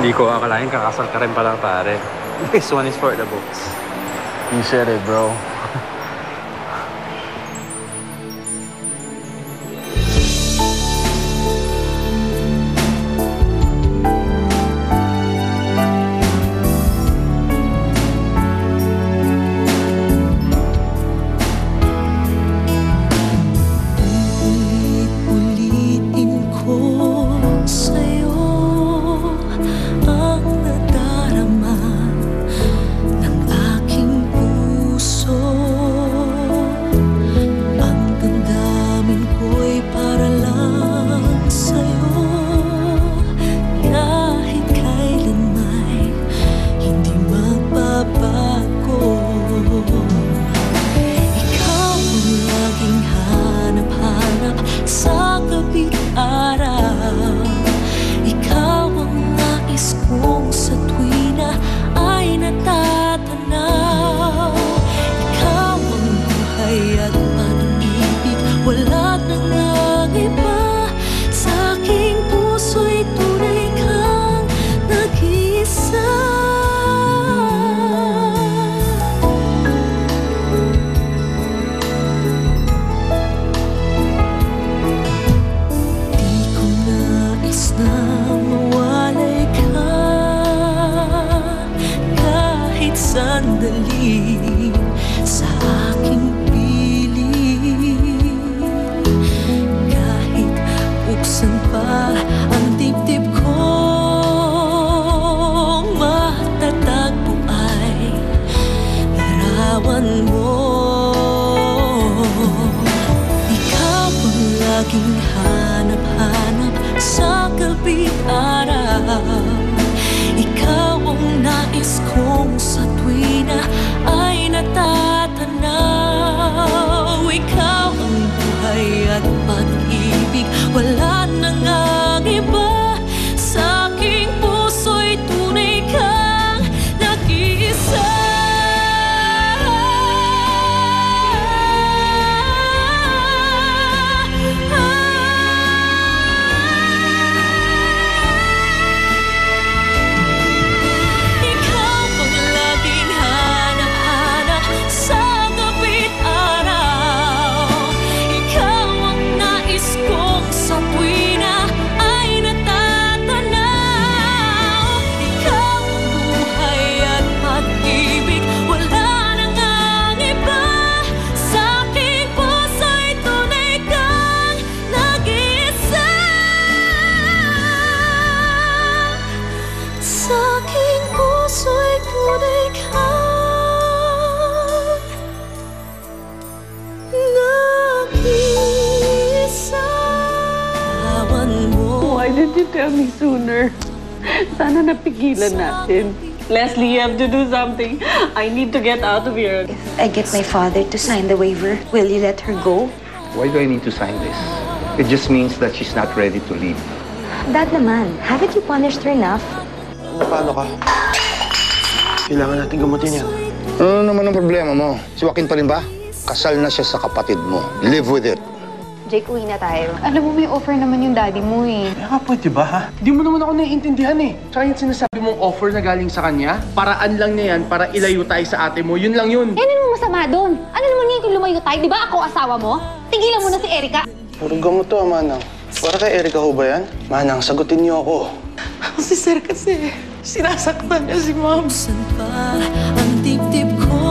Hindi ko akalain kakasal ka rin pala, pare. This one is for the books. You said it, bro. Sandali sa aking piling, kahit buksan pa ang dibdib ko, matatagpo ay larawan mo. Ikaw ang laging hanap-hanap sa gabi araw. Ikaw ang nais kong sa tuwina ay natatanaw. Ikaw ang buhay at pag-ibig, wala nang ang iba. Sa aking puso'y tunay kang nag-iisa. Why didn't you tell me sooner? Sana napigilan natin. Leslie, you have to do something. I need to get out of here. If I get my father to sign the waiver, will you let her go? Why do I need to sign this? It just means that she's not ready to leave. Dad naman, haven't you punished her enough? Paano ka? Kailangan natin gamutin yan. Ano naman ang problema mo? Si Joaquin pa rin ba? Kasal na siya sa kapatid mo. Live with it. Jake, uwi na tayo. Alam mo, may offer naman yung daddy mo eh. Kaya nga pwede ba, ha? Hindi mo naman ako naiintindihan eh. Tsaka yung sinasabi mong offer na galing sa kanya, paraan lang niya yan para ilayo tayo sa ate mo. Yun lang yun. Ano naman masama doon? Ano naman ngayon kung lumayo tayo? Di ba ako asawa mo? Tigilan mo na si Erica. Puro gamot to, Manang. Para kay Erica ho ba yan? Manang, sagutin niyo ako. Si Sir kasi sinasaktan niya si Mom. Saan pa ang dibdib ko?